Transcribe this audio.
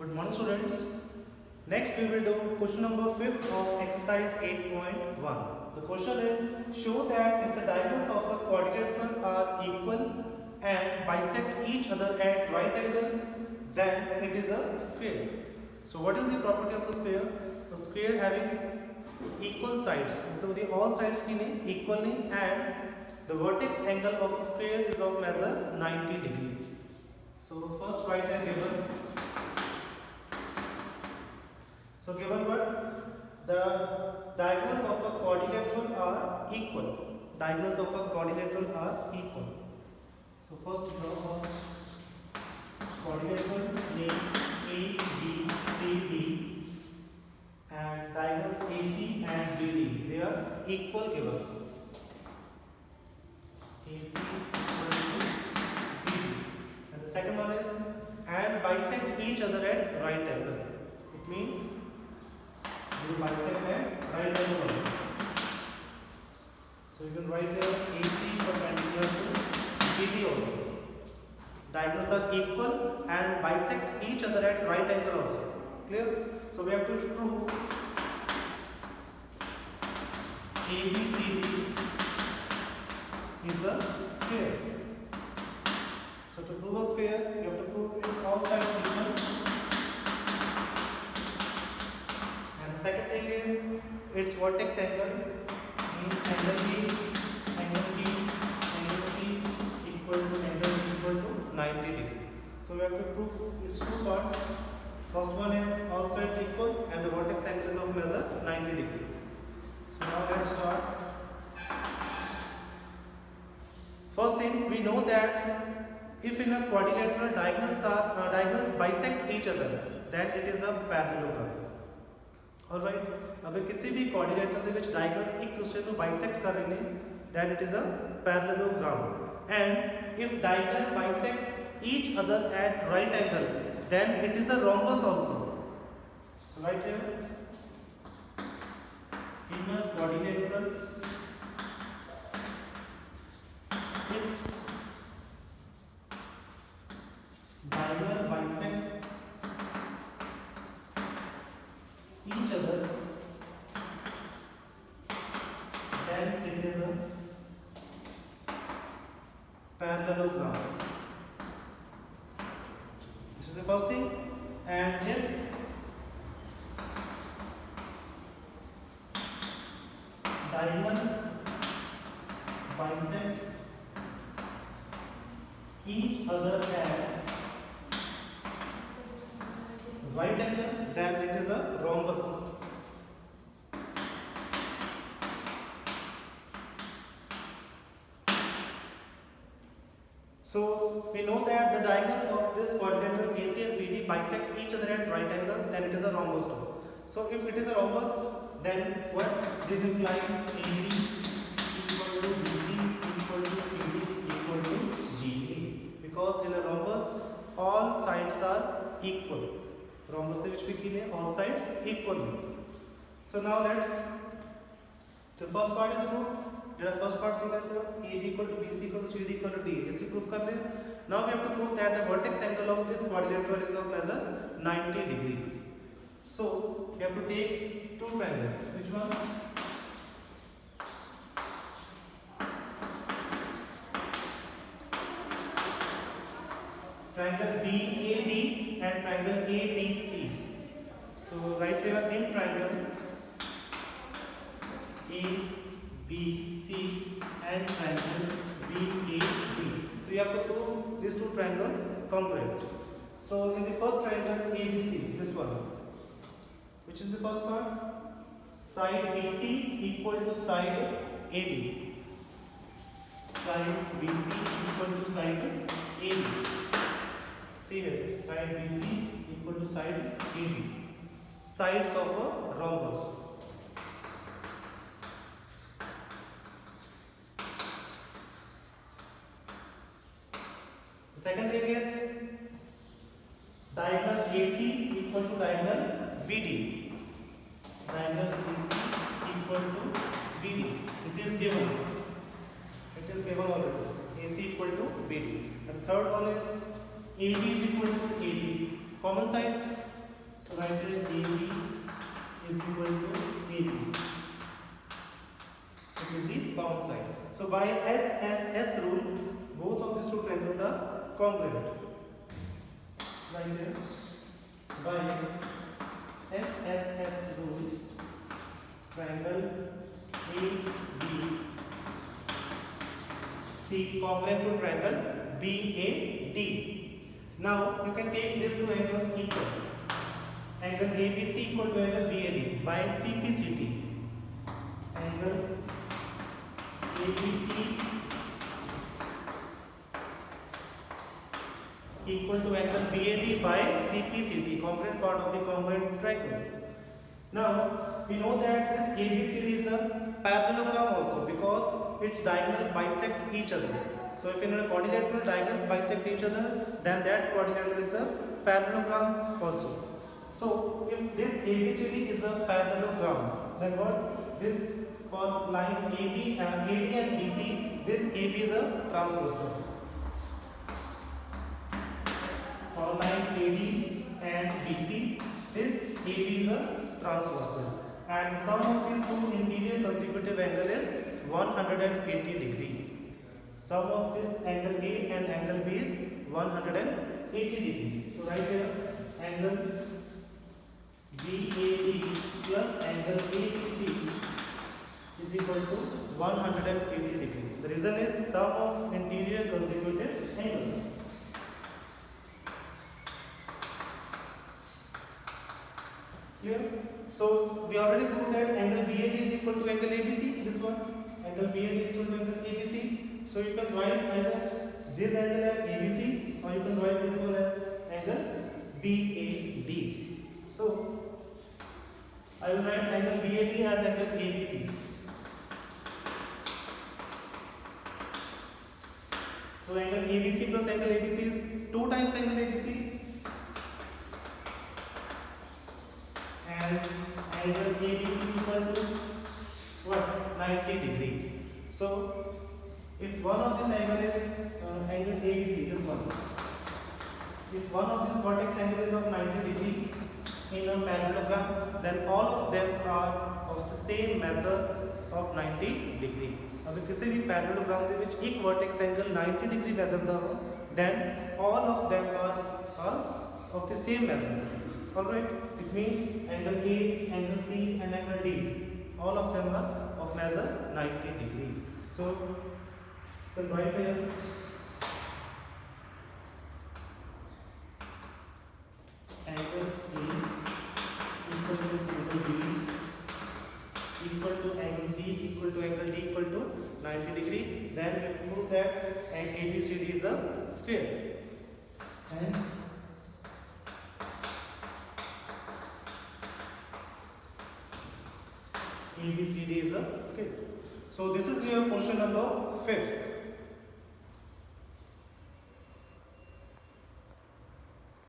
Good morning, students. Next, we will do question number 5 of exercise 8.1. The question is, show that if the diagonals of a quadrilateral are equal and bisect each other at right angle, then it is a square. So, what is the property of a square? A square having equal sides, so the all sides equally, and the vertex angle of a square is of measure 90 degree. So first write a given. So given what? The diagonals of a quadrilateral are equal. Diagonals of a quadrilateral are equal. So first draw a quadrilateral name ABCD. And diagonals AC and BD, they are equal given. AC equal to BD. And the second one is, and bisect each other at right angle. It means you bisect at right angle also. So you can write here AC perpendicular to BD also. Diagonals are equal and bisect each other at right angle also. Clear? So we have to prove ABCD is a square. So to prove a square, you have to prove its all sides equal. And the second thing is its vertex angle, means angle B, angle C equal to 90 degree. So we have to prove its two parts. First one is all sides equal and the vertex angle is of measure 90 degree. So now let's start. First thing, we know that if in a quadrilateral diagonals bisect each other, then it is a parallelogram. Alright, अगर किसी भी quadrilateral के which diagonals एक दूसरे को bisect कर रहे हैं, then it is a parallelogram. And if diagonal bisect each other at right angle, then it is a rhombus also. So right here, in a quadrilateral, if diagonal bisect each other, then it is a parallelogram. This is the first thing. And if diagonal bisect each other at right angles, then it is a rhombus. So we know that the diagonals of this quadrilateral AC and BD bisect each other at right angle, then it is a rhombus too. So if it is a rhombus, then what this implies? AB equal to BC equal to CD equal to GA. Because in a rhombus, all sides are equal. Rhombus which we keep all sides equally. So now let's. The first part is proved. The first part is AB equal to BC equal to CD equal to DA. This is proof कर लें. Now we have to prove that the vertex angle of this quadrilateral is of measure 90 degree. So we have to take two triangles. Which one? Triangle BAD and triangle ABC. So right here in triangle ABC and triangle BAD. So you have to prove these two triangles congruent. So in the first triangle ABC, this one, which is the first part? Side BC equal to side AD. Side BC equal to side AD. See here, side BC equal to side AD. Sides of a rhombus. The second thing is diagonal AC equal to diagonal BD. Diagonal AC equal to BD. It is given. It is given already. AC equal to BD. And third one is AB is equal to AD. Common side, So write here AB is equal to AB. It is the bound side. So by SSS rule, both of these two triangles are congruent. Right here, by SSS rule, triangle ABC congruent to triangle BAD. Now you can take these two angles equal. Angle ABC equal to angle BAD by CPCT. Angle ABC equal to angle BAD by CPCT, congruent part of the congruent triangles. Now we know that this ABCD is a parallelogram also because its diagonal bisect each other. So if in a quadrilateral diagonals bisect each other, then that quadrilateral is a parallelogram also. So if this ABCD is a parallelogram, then what? This for line AD and BC, this AB is a transversal. For line AD and BC, this AB is a transversal. And sum of these two interior consecutive angle is 180 degree. Sum of this angle A and angle B is 180 degree. So right here, angle BAD plus angle ABC is equal to 180 degree. The reason is sum of interior consecutive angles. Clear? So we already proved that angle BAD is equal to angle ABC. This one, angle BAD is equal to angle ABC. So you can write either this angle as ABC or you can write this one as angle BAD. So I will write angle BAD as angle ABC. So angle ABC plus angle ABC is 2 times angle ABC. And angle ABC is equal to what? 90 degree. So if one of this angle is angle ABC, this one, if one of this vertex angle is of 90 degree in a parallelogram, then all of them are of the same measure of 90 degree. अगर किसी भी parallelogram के विच एक vertex angle 90 degree measure दा हो, then all of them are of the same measure. Alright, it means angle A, angle C and angle D, all of them are of measure 90 degree. So you can write here angle A equal to angle B equal to angle C equal to angle D equal to 90 degree. Then we prove that ABCD is a square. Hence ABCD is a square. So this is your question number 5.